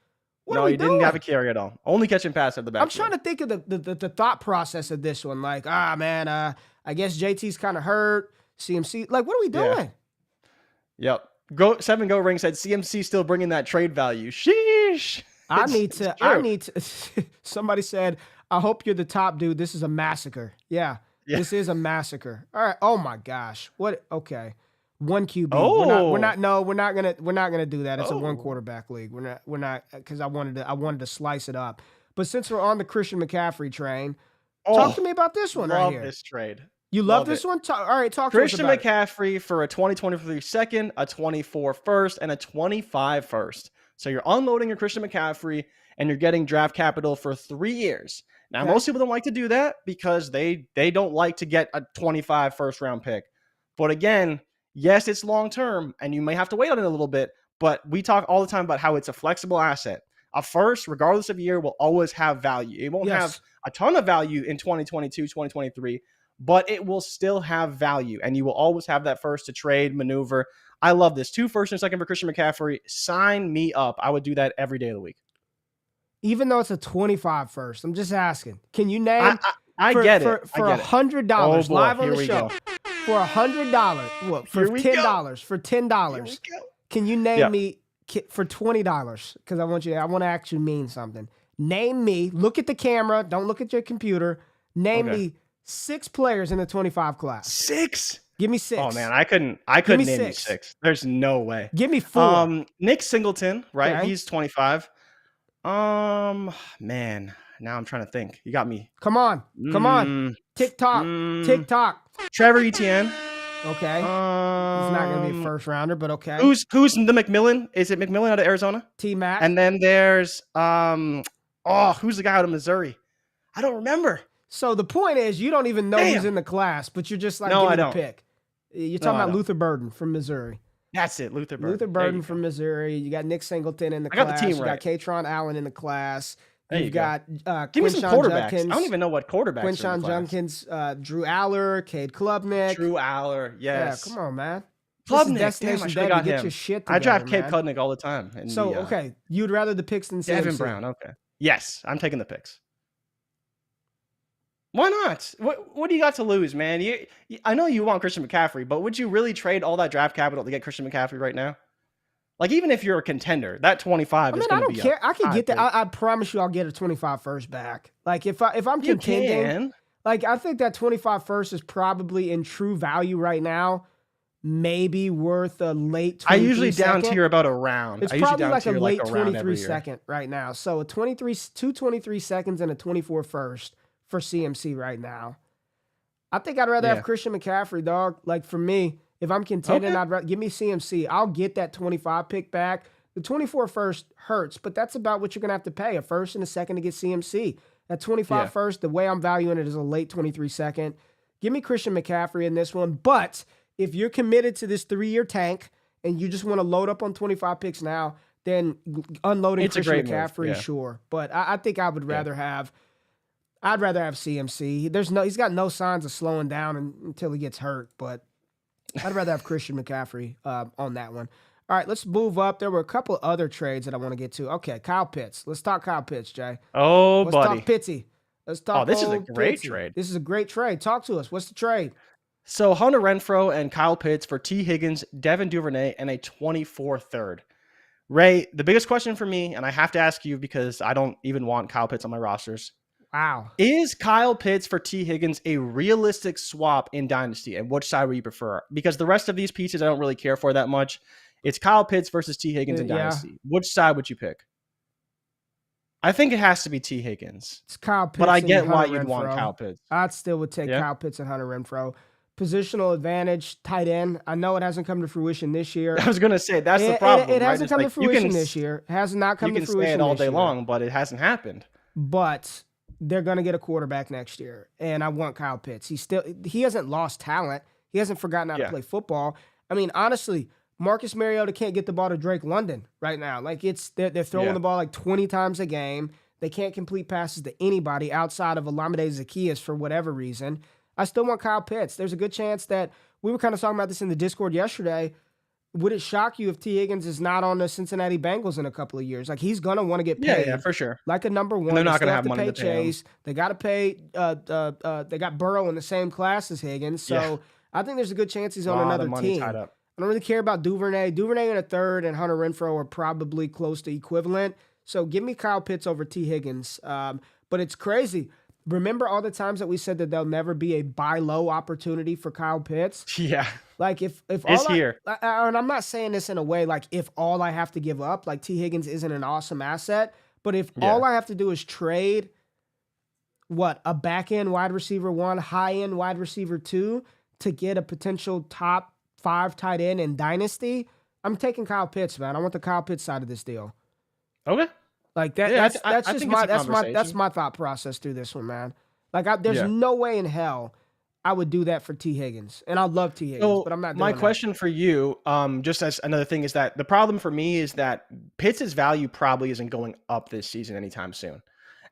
He didn't have a carry at all. Only catching pass at the back. I'm trying to think of the thought process of this one. Like, I guess JT's kind of hurt. CMC, like, what are we doing? Yep. Go Ring said CMC still bringing that trade value. Sheesh. I need to. Somebody said, I hope you're the top dude. This is a massacre. Yeah. This is a massacre. All right. Oh my gosh. What? Okay. 1 QB. Oh. We're not gonna do that. It's a 1 quarterback league. We're not because I wanted to slice it up. But since we're on the Christian McCaffrey train, talk to me about this one right here. Love this trade. You love this one? All right, talk Christian to us about McCaffrey for a 2023 second, a 24 first, and a 25 first So you're unloading your Christian McCaffrey and you're getting draft capital for 3 years. Now, most people don't like to do that because they don't like to get a 25 first round pick. But again, yes, it's long term and you may have to wait on it a little bit, but we talk all the time about how it's a flexible asset. A first, regardless of year, will always have value. It won't have a ton of value in 2022, 2023, but it will still have value and you will always have that first to trade, maneuver. I love this. 2 first and second for Christian McCaffrey. Sign me up. I would do that every day of the week. Even though it's a 25 first, I'm just asking. Can you name? I get it. For $100 live on the show. Go. For $100, what? For $10. For $10, can you name me for $20? Because I want to actually mean something. Name me. Look at the camera. Don't look at your computer. Name me 6 players in the 25 class. 6. Give me 6. Oh man, I couldn't name you 6. There's no way. Give me 4. Nick Singleton, right? Okay. He's 25. Man, now I'm trying to think. You got me. Come on. TikTok. Trevor Etienne. Okay. He's not going to be a first rounder, but okay. Who's the McMillan? Is it McMillan out of Arizona? T-Mac. And then there's who's the guy out of Missouri? I don't remember. So the point is, you don't even know who's in the class, but you're just like, no, give me I the don't. pick. You're talking about Luther Burden from Missouri. That's it, Luther Burden. Luther Burden from Missouri. You got Nick Singleton in the class. I got the team right. You got Katron Allen in the class. You've got give me some Quinshawn quarterbacks. Judkins, I don't even know what quarterbacks. Quinshawn Judkins, Drew Aller, Cade Klubnik. Drew Aller, yes. Yeah, come on, man. Klubnik, damn, I should have got him. Your shit together, I draft Cade man. Klubnik all the time. So, okay, you'd rather the picks than CMC. Devin Brown, okay. Yes, I'm taking the picks. Why not? What do you got to lose, man? I know you want Christian McCaffrey, but would you really trade all that draft capital to get Christian McCaffrey right now? Like, even if you're a contender, that 25 is going to be I don't care. I can get that. I promise you I'll get a 25 first back. Like, if I'm contending, like, I think that 25 first is probably in true value right now, maybe worth a late 23 I usually second. down tier about a round. It's probably like a late 23 second right now. So a 23 seconds and a 24 first for CMC right now. I think I'd rather have Christian McCaffrey, dog. Like, for me, if I'm contending, I'd rather give me CMC. I'll get that 25 pick back. The 24 first hurts, but that's about what you're going to have to pay, a first and a second to get CMC. At 25 first, the way I'm valuing it is a late 23 second. Give me Christian McCaffrey in this one. But if you're committed to this 3-year tank and you just want to load up on 25 picks now, then unloading Christian McCaffrey, sure. But I think I would rather have... I'd rather have CMC. He's got no signs of slowing down until he gets hurt, but I'd rather have Christian McCaffrey on that one. All right, let's move up. There were a couple other trades that I want to get to. Okay, Kyle Pitts. Let's talk Kyle Pitts, Jay. Oh, let's talk Pittsy. Let's talk. Oh, this is a great trade. This is a great trade. Talk to us. What's the trade? So Hunter Renfrow and Kyle Pitts for T. Higgins, Devin Duvernay, and a 24 third. Ray, the biggest question for me, and I have to ask you because I don't even want Kyle Pitts on my rosters. Wow. Is Kyle Pitts for T. Higgins a realistic swap in Dynasty? And which side would you prefer? Because the rest of these pieces I don't really care for that much. It's Kyle Pitts versus T. Higgins in Dynasty. Which side would you pick? I think it has to be T. Higgins. It's Kyle Pitts. But I get why you'd want Kyle Pitts. I still would take Kyle Pitts and Hunter Renfrow. Positional advantage, tight end. I know it hasn't come to fruition this year. I was going to say, that's the problem. It hasn't come to fruition this year. It has not come to fruition this year. You can say it all day long, but it hasn't happened. But they're going to get a quarterback next year, and I want Kyle Pitts. He hasn't lost talent. He hasn't forgotten how to play football. I mean, honestly, Marcus Mariota can't get the ball to Drake London right now. Like, they're throwing the ball like 20 times a game. They can't complete passes to anybody outside of Olamide Zaccheaus for whatever reason. I still want Kyle Pitts. There's a good chance that we were kind of talking about this in the Discord yesterday. Would it shock you if T. Higgins is not on the Cincinnati Bengals in a couple of years? Like, he's going to want to get paid. Yeah, for sure. Like a number one. And they're not going to have money to pay Chase. They got to pay. They got Burrow in the same class as Higgins. So I think there's a good chance he's on another team. Tied up. I don't really care about Duvernay. Duvernay in a third and Hunter Renfrow are probably close to equivalent. So give me Kyle Pitts over T. Higgins. But it's crazy. Remember all the times that we said that there'll never be a buy low opportunity for Kyle Pitts? Yeah. Like if it's here. And I'm not saying this in a way like if all I have to give up, like T. Higgins isn't an awesome asset, but if all I have to do is trade a back end wide receiver 1, high end wide receiver 2 to get a potential top 5 tight end in Dynasty, I'm taking Kyle Pitts, man. I want the Kyle Pitts side of this deal. Okay. Like that. Yeah, That's I just think it's a that's conversation. my thought process through this one, man. Like there's Yeah. no way in hell I would do that for T Higgins, and I love T Higgins, So but I'm not my doing question for you, just as another thing, is that the problem for me is that Pitts' value probably isn't going up this season anytime soon.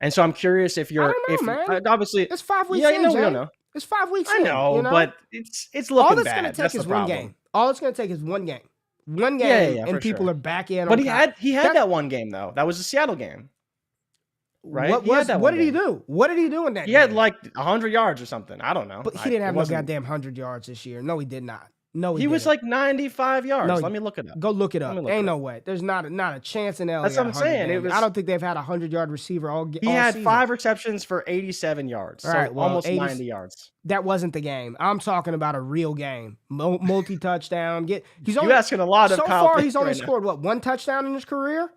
And so I'm curious if I you're, don't know, man. obviously, It's 5 weeks yeah, in, we don't Jay. know. It's 5 weeks I in. know, You know, but it's all looking it's gonna bad. take That's is the one problem. game. All it's gonna take is one game. One Yeah, game, for and people sure. are back in. But on he had that, that one game though. That was the Seattle game, right? He had that what one did he game. do? What did he do in that He game? had like 100 yards or something. I don't know. But he didn't have It no wasn't. goddamn 100 yards this year. No, he did not. No, He was didn't. like 95 yards. No, Let me look it up. Go look it up. Let me look Ain't it no up. way. There's not a chance in hell. That's what I'm saying. It was. I don't think they've had a 100-yard receiver all He all had season. 5 receptions for 87 yards. All So right, well, almost 80 90 yards. That wasn't the game. I'm talking about a real game. Multi touchdown. He's only You're asking a lot of so Kyle far. Pitts He's only right now. scored what, one touchdown in his career?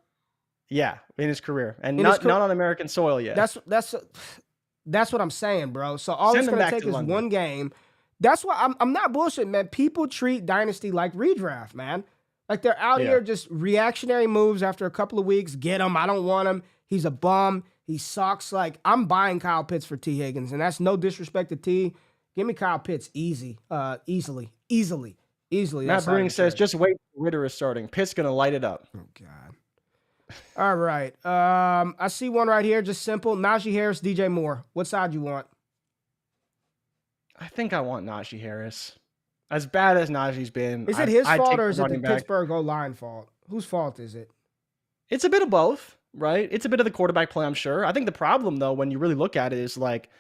Yeah, in his career, and In his not on American soil yet. That's what I'm saying, bro. So all Send it's him gonna back take to is London. one game. That's why I'm not bullshit, man. People treat Dynasty like redraft, man. Like they're out Yeah. here just reactionary moves after a couple of weeks. Get him. I don't want him. He's a bum. He sucks. Like, I'm buying Kyle Pitts for T Higgins, and that's no disrespect to T. Give me Kyle Pitts easily. Easily. Matt Brewing says, just wait. Ritter is starting. Pitt's gonna light it up. Oh God. All right. I see one right here. Just simple. Najee Harris, DJ Moore. What side you want? I think I want Najee Harris. As bad as Najee's been, Is it his I'd fault take or is it the running back. Pittsburgh O-line fault? Whose fault is it? It's a bit of both, right? It's a bit of the quarterback play, I'm sure. I think the problem, though, when you really look at it, is like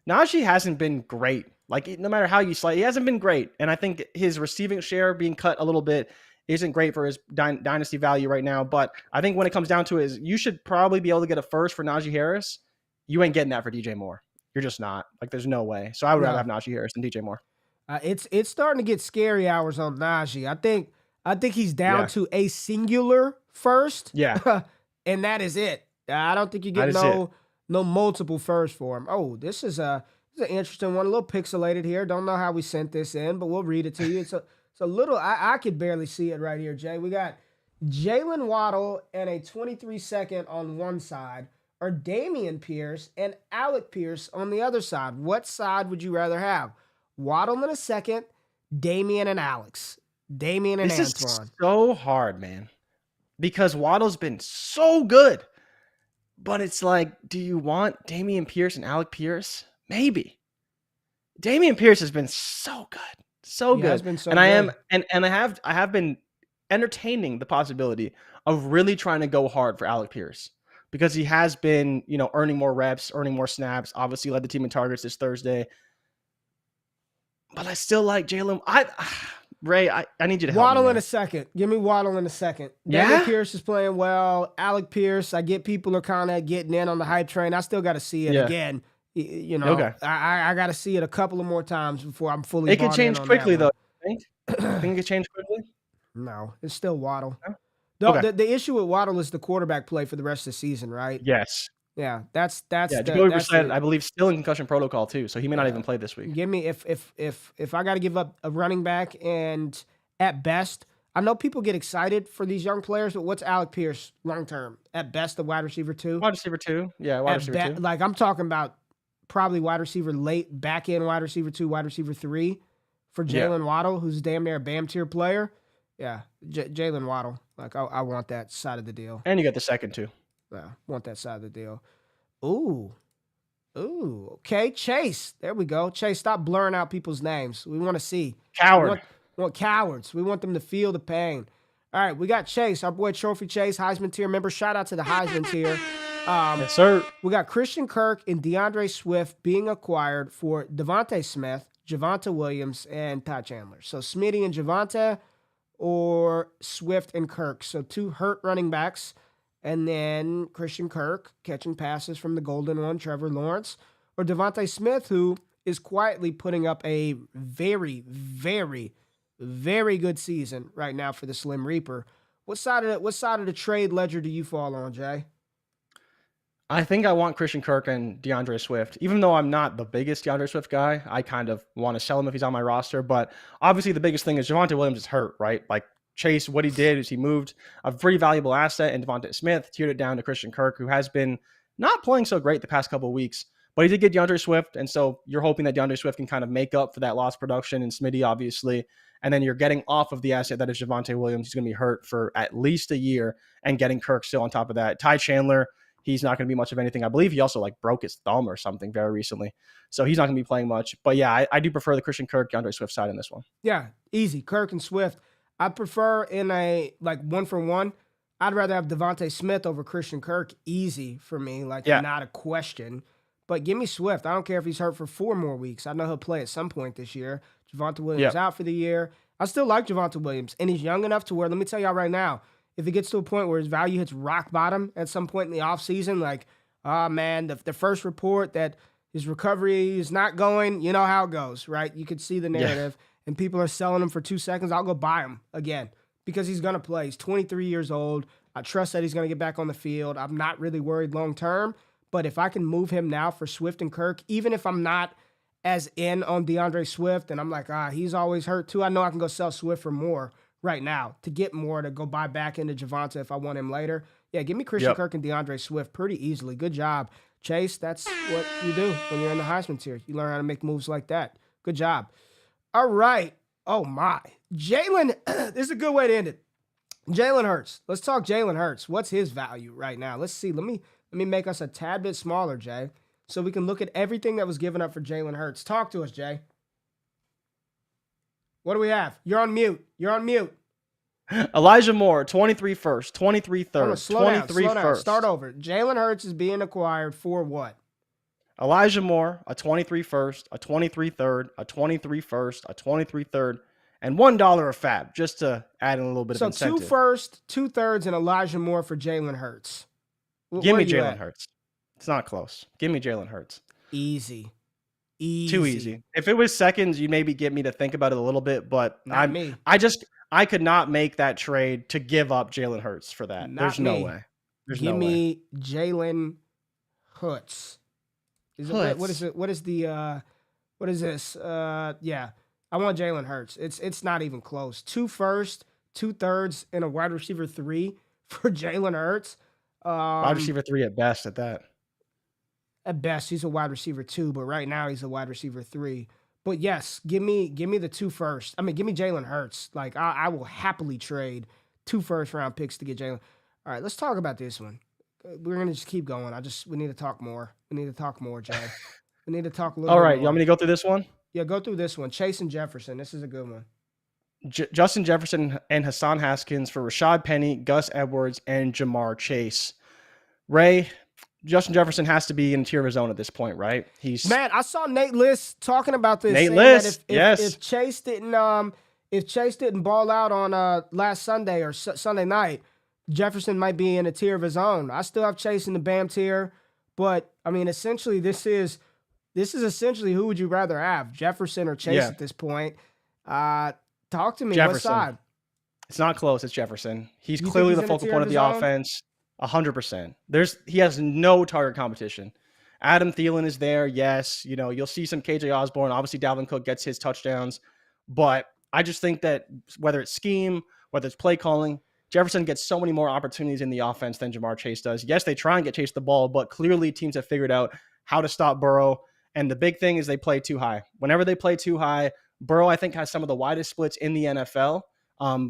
Najee hasn't been great. Like, no matter how you slice, he hasn't been great. And I think his receiving share being cut a little bit isn't great for his dynasty value right now. But I think when it comes down to it, is you should probably be able to get a first for Najee Harris. You ain't getting that for DJ Moore. You're just not. Like, there's no way. So I would rather have Najee Harris than DJ Moore. It's starting to get scary hours on Najee. I think he's down to a singular first. Yeah. And that is it. I don't think you get no multiple firsts for him. Oh, this is an interesting one. A little pixelated here. Don't know how we sent this in, but we'll read it to you. It's a little. I could barely see it right here, Jay. We got Jalen Waddle and a 23-second on one side, or Dameon Pierce and Alec Pierce on the other side. What side would you rather have? Waddle in a second, Dameon and Alex. Dameon and This Antoine. is so hard, man. Because Waddle's been so good. But it's like, do you want Dameon Pierce and Alec Pierce? Maybe. Dameon Pierce has been so good. So good. Has been so and good. I have been entertaining the possibility of really trying to go hard for Alec Pierce. Because he has been, earning more reps, earning more snaps, obviously led the team in targets this Thursday. But I still like Jalen. Ray, I need you to help Waddle me, in a second. Give me Waddle in a second. Yeah? Dameon Pierce is playing well. Alec Pierce, I get people are kind of getting in on the hype train. I still got to see it again. Okay. I got to see it a couple of more times before I'm fully. It can bought change in on quickly, that though. one. Think it can change quickly? No, it's still Waddle. No? Okay. The issue with Waddle is the quarterback play for the rest of the season, right? Yes. Yeah, that's Jacoby Brissett, I believe, still in concussion protocol too, so he may not even play this week. Give me if I got to give up a running back, and at best, I know people get excited for these young players, but what's Alec Pierce long term? At best, a wide receiver 2. Wide receiver 2, yeah, wide receiver 2. Like, I'm talking about probably wide receiver late, back end wide receiver 2, wide receiver 3 for Jalen Waddle, who's damn near a BAM tier player. Yeah, Jalen Waddle. Like, I want that side of the deal. And you got the second too. Yeah, want that side of the deal. Ooh, okay, Chase. There we go. Chase, stop blurring out people's names. We want to see. Coward. We want cowards. We want them to feel the pain. All right, we got Chase, our boy Trophy Chase, Heisman tier member. Shout out to the Heisman tier. Yes, sir. We got Christian Kirk and DeAndre Swift being acquired for Devontae Smith, Javonte Williams, and Ty Chandler. So Smitty and Javonte, or Swift and Kirk. So 2 hurt running backs. And then Christian Kirk catching passes from the golden one, Trevor Lawrence, or Devontae Smith, who is quietly putting up a very, very, very good season right now for the Slim Reaper. What side of the trade ledger do you fall on, Jay? I think I want Christian Kirk and DeAndre Swift. Even though I'm not the biggest DeAndre Swift guy, I kind of want to sell him if he's on my roster. But obviously the biggest thing is Javonte Williams is hurt, right? Like, Chase, what he did is he moved a pretty valuable asset in Devontae Smith, tiered it down to Christian Kirk, who has been not playing so great the past couple of weeks, but he did get DeAndre Swift. And so you're hoping that DeAndre Swift can kind of make up for that lost production and Smitty, obviously. And then you're getting off of the asset that is Javonte Williams. He's going to be hurt for at least a year, and getting Kirk still on top of that. Ty Chandler, he's not going to be much of anything. I believe he also broke his thumb or something very recently. So he's not going to be playing much. But yeah, I do prefer the Christian Kirk, DeAndre Swift side in this one. Yeah, easy. Kirk and Swift. I prefer in a 1-for-1. I'd rather have Devontae Smith over Christian Kirk. Easy for me. Not a question. But give me Swift. I don't care if he's hurt for 4 more weeks. I know he'll play at some point this year. Javonte Williams out for the year. I still like Javonte Williams. And he's young enough to where, let me tell y'all right now, if it gets to a point where his value hits rock bottom at some point in the offseason, the first report that his recovery is not going, you know how it goes, right? You could see the narrative. Yeah. And people are selling him for 2 seconds, I'll go buy him again because he's going to play. He's 23 years old. I trust that he's going to get back on the field. I'm not really worried long term, but if I can move him now for Swift and Kirk, even if I'm not as in on DeAndre Swift and I'm like, he's always hurt too, I know I can go sell Swift for more right now to get more to go buy back into Javonte if I want him later. Yeah, give me Christian Kirk and DeAndre Swift pretty easily. Good job, Chase. That's what you do when you're in the Heisman tier. You learn how to make moves like that. Good job. All right. Oh, my. Jalen, this is a good way to end it. Jalen Hurts. Let's talk Jalen Hurts. What's his value right now? Let's see. Let me make us a tad bit smaller, Jay, so we can look at everything that was given up for Jalen Hurts. Talk to us, Jay. What do we have? You're on mute. Elijah Moore, 23 first, 23 third, slow 23 down. first. Start over. Jalen Hurts is being acquired for what? Elijah Moore, a 23 first, a 23 third, a 23 first, a 23 third, and $1 of fab, just to add in a little bit of incentive. So 2 first, 2 thirds, and Elijah Moore for Jalen Hurts. Give me Jalen Hurts. It's not close. Give me Jalen Hurts. Easy. Too easy. If it was seconds, you'd maybe get me to think about it a little bit, but I could not make that trade to give up Jalen Hurts for that. There's no way. Give me Jalen Hurts. What is it? What is this? Yeah. I want Jalen Hurts. It's not even close. 2 first, 2 thirds, and a wide receiver 3 for Jalen Hurts. Wide receiver 3 at best at that. At best, he's a wide receiver 2, but right now he's a wide receiver 3. But yes, give me the 2 first. Give me Jalen Hurts. I will happily trade 2 first-round picks to get Jalen. All right, let's talk about this one. We're going to just keep going. We need to talk more. We need to talk more, Jay. We need to talk a little bit more. All right, you want me to go through this one? Yeah, go through this one. Chase and Jefferson. This is a good one. Justin Jefferson and Hassan Haskins for Rashad Penny, Gus Edwards, and Jamar Chase. Ray, Justin Jefferson has to be in tier of his own at this point, right? Man, I saw Nate List talking about this. Nate List, yes. If Chase didn't ball out on last Sunday or Sunday night, Jefferson might be in a tier of his own. I still have Chase in the BAM tier, but essentially this is essentially who would you rather have, Jefferson or Chase at this point? Talk to me. Jefferson. What side? It's not close. It's Jefferson. He's clearly the focal point of the offense. 100%. He has no target competition. Adam Thielen is there. Yes. You'll see some KJ Osborne. Obviously, Dalvin Cook gets his touchdowns. But I just think that whether it's scheme, whether it's play calling, Jefferson gets so many more opportunities in the offense than Jamar Chase does. Yes, they try and get Chase the ball, but clearly teams have figured out how to stop Burrow. And the big thing is they play too high. Whenever they play too high, Burrow, I think, has some of the widest splits in the NFL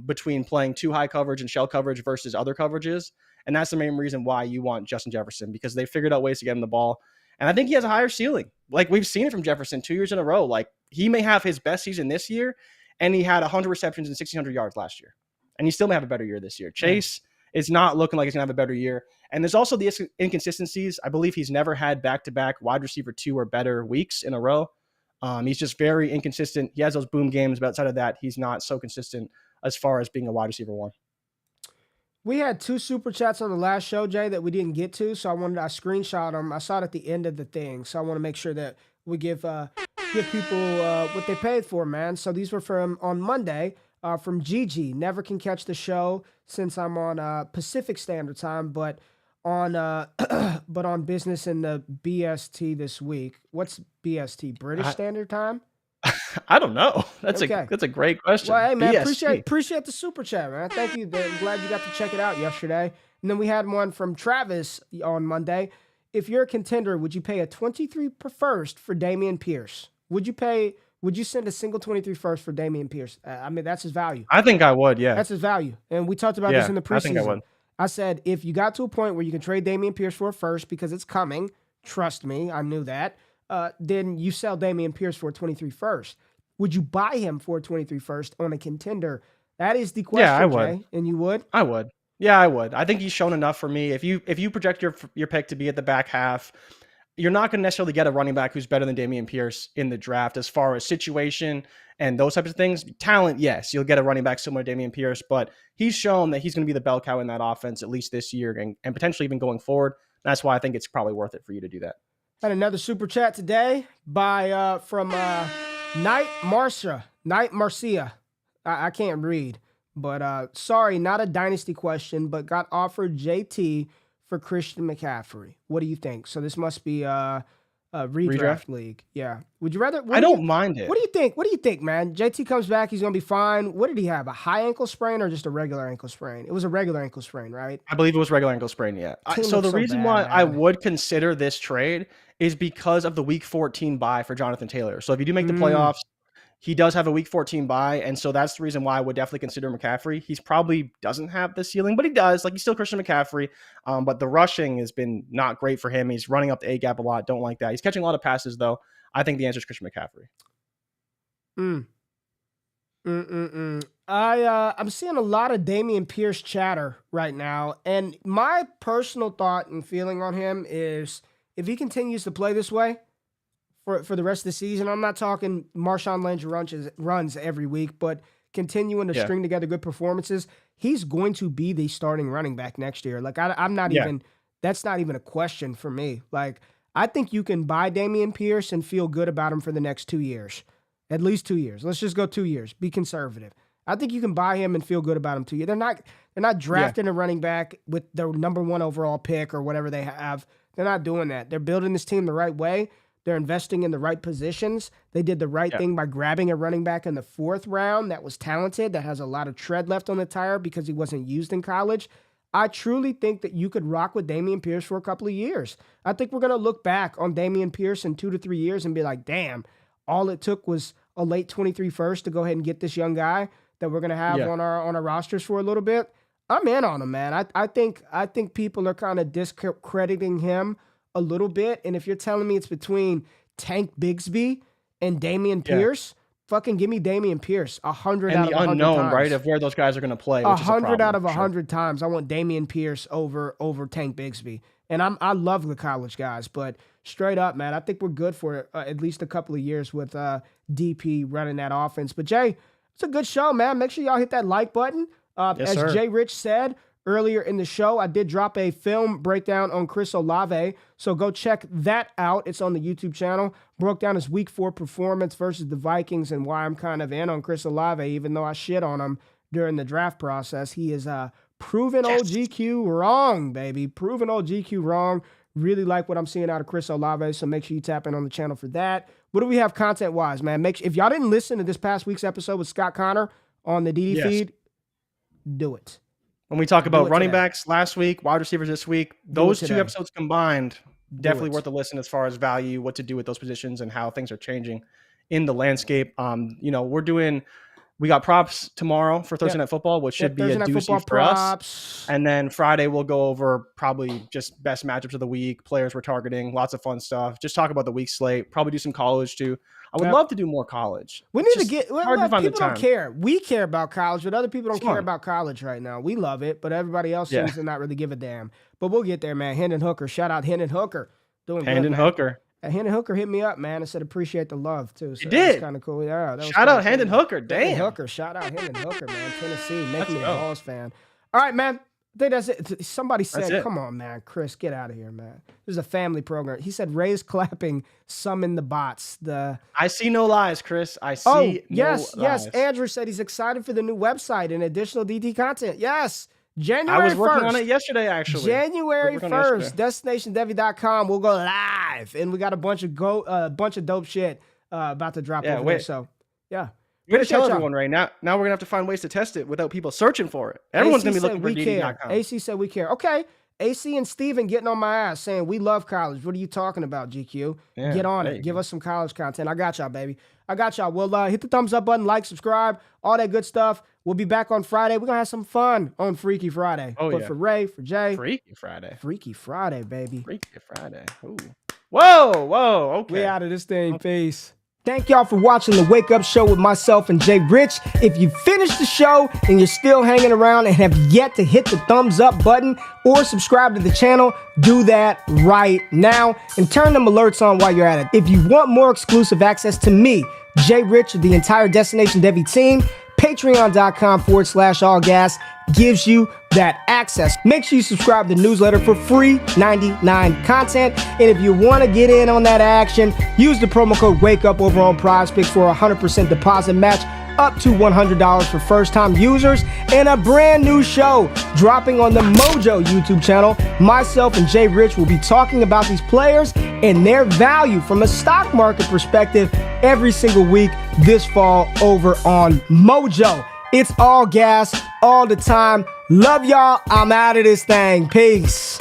between playing too high coverage and shell coverage versus other coverages. And that's the main reason why you want Justin Jefferson, because they figured out ways to get him the ball. And I think he has a higher ceiling. We've seen it from Jefferson 2 years in a row. He may have his best season this year, and he had 100 receptions and 1,600 yards last year. And he still may have a better year this year. Chase is not looking like he's going to have a better year. And there's also the inconsistencies. I believe he's never had back-to-back wide receiver 2 or better weeks in a row. He's just very inconsistent. He has those boom games, but outside of that, he's not so consistent as far as being a wide receiver 1. We had 2 super chats on the last show, Jay, that we didn't get to, so I screenshot them. I saw it at the end of the thing, so I want to make sure that we give people what they paid for, man. So these were from on Monday from Gigi. Never can catch the show since I'm on Pacific Standard Time, but on business in the BST this week. What's BST? British Standard Time? I don't know. That's Okay. a great question. Well, hey man, BSG. appreciate the super chat, man. Thank you. I'm glad you got to check it out yesterday. And then we had one from Travis on Monday. If you're a contender, would you pay a 23 first for Dameon Pierce? Would you send a single 23 first for Dameon Pierce? I mean, that's his value. I think I would. Yeah. That's his value. And we talked about this in the preseason. I think I would. I said, if you got to a point where you can trade Dameon Pierce for a first because it's coming, trust me, I knew that, then you sell Dameon Pierce for a 23 first. Would you buy him for a 23 first on a contender? That is the question, I would. Jay. And you would? I would. Yeah, I would. I think he's shown enough for me. If you project your pick to be at the back half, you're not going to necessarily get a running back who's better than Dameon Pierce in the draft as far as situation and those types of things. Talent, yes, you'll get a running back similar to Dameon Pierce, but he's shown that he's going to be the bell cow in that offense at least this year and potentially even going forward. That's why I think it's probably worth it for you to do that. Had another super chat today from Night Marcia. I can't read, but sorry, not a dynasty question, but got offered JT for Christian McCaffrey. What do you think? So this must be a redraft league. Yeah. Would you rather? I don't mind it. What do you think? What do you think, man? JT comes back. He's going to be fine. What did he have? A high ankle sprain or just a regular ankle sprain? It was a regular ankle sprain, right? I believe it was regular ankle sprain, yeah. So the reason why I would consider this trade is because of the week 14 bye for Jonathan Taylor. So if you do make the playoffs, he does have a week 14 bye, and so that's the reason why I would definitely consider McCaffrey. He's probably doesn't have the ceiling, but he does. Like, he's still Christian McCaffrey, but the rushing has been not great for him. He's running up the A-gap a lot. Don't like that. He's catching a lot of passes, though. I think the answer is Christian McCaffrey. I'm seeing a lot of Dameon Pierce chatter right now, and my personal thought and feeling on him is if he continues to play this way for the rest of the season, I'm not talking Marshawn Lynch runs every week, but continuing to string together good performances, he's going to be the starting running back next year. Like, I'm not even, that's not even a question for me. Like, I think you can buy Dameon Pierce and feel good about him for the next 2 years. At least 2 years. Let's just go 2 years. Be conservative. I think you can buy him and feel good about him 2 years. They're not drafting a running back with their number 1 overall pick or whatever they have. They're not doing that. They're building this team the right way. They're investing in the right positions. They did the right thing by grabbing a running back in the 4th round that was talented, that has a lot of tread left on the tire because he wasn't used in college. I truly think that you could rock with Dameon Pierce for a couple of years. I think we're going to look back on Dameon Pierce in 2 to 3 years and be like, damn, all it took was a late 23 first to go ahead and get this young guy that we're going to have on our rosters for a little bit. I'm in on him, man. I think people are kind of discrediting him a little bit. And if you're telling me it's between Tank Bigsby and Dameon Pierce, fucking give me Dameon Pierce 100 out of 100 times. And the unknown, right, of where those guys are going to play. 100 out of 100 times. I want Dameon Pierce over Tank Bigsby. And I love the college guys, but straight up, man, I think we're good for at least a couple of years with DP running that offense. But Jay, it's a good show, man. Make sure y'all hit that like button. As sir. Jay Rich said earlier in the show, I did drop a film breakdown on Chris Olave, so go check that out. It's on the YouTube channel. Broke down his Week 4 performance versus the Vikings and why I'm kind of in on Chris Olave, even though I shit on him during the draft process. He is proven old GQ wrong, baby. Proven old GQ wrong. Really like what I'm seeing out of Chris Olave, so make sure you tap in on the channel for that. What do we have content-wise, man? If y'all didn't listen to this past week's episode with Scott Connor on the DD feed, do it. When we talk about running backs last week, wide receivers this week, those 2 episodes combined, definitely worth a listen as far as value, what to do with those positions, and how things are changing in the landscape. We got props tomorrow for Thursday Night Football, which should be a doozy for us. And then Friday, we'll go over probably just best matchups of the week, players we're targeting, lots of fun stuff. Just talk about the week slate, probably do some college too. I would love to do more college. We need to get hard to find the time. People don't care. We care about college, but other people don't care about college right now. We love it, but everybody else seems to not really give a damn. But we'll get there, man. Hendon Hooker. Shout out Hendon Hooker. Hendon Hooker. Hendon Hooker hit me up, man, and said appreciate the love, too. So he did. Kind of cool. Yeah, shout out Hendon Hooker. Damn. Hendon Hooker. Shout out Hendon Hooker, man. Tennessee. Make me a Vols fan. All right, man. I think that's it. Somebody said, come on, man. Chris, get out of here, man. This is a family program. He said, Ray's clapping, summon the bots. I see no lies, Chris. I see no lies. Yes. Andrew said he's excited for the new website and additional DT content. Yes. January 1st. I was working on it yesterday, actually. January 1st, DestinationDevy.com. We'll go live. And we got a bunch of dope shit about to drop over there. So Yeah. We're going to tell Appreciate y'all. everyone right now. Now we're going to have to find ways to test it without people searching for it. Everyone's going to be looking for DD.com. AC said we care. Okay. AC and Steven getting on my ass saying we love college. What are you talking about, GQ? Yeah, Get on it. Give us some college content. I got y'all, baby. I got y'all. Well, hit the thumbs up button, like, subscribe, all that good stuff. We'll be back on Friday. We're going to have some fun on Freaky Friday. Oh, but yeah. for Ray, for Jay. Freaky Friday. Freaky Friday, baby. Freaky Friday. Ooh. Whoa. Okay. We out of this thing. Peace. Thank y'all for watching the Wake Up Show with myself and Jay Rich. If you finished the show and you're still hanging around and have yet to hit the thumbs up button or subscribe to the channel, do that right now and turn them alerts on while you're at it. If you want more exclusive access to me, Jay Rich, the entire Destination Devy team, patreon.com/allgas gives you that access. Make sure you subscribe to the newsletter for free 99 content. And if you want to get in on that action, use the promo code WAKEUP over on PrizePicks for a 100% deposit match up to $100 for first-time users, and a brand new show dropping on the Mojo YouTube channel. Myself and Jay Rich will be talking about these players and their value from a stock market perspective every single week this fall over on Mojo. It's all gas all the time. Love y'all. I'm out of this thing. Peace.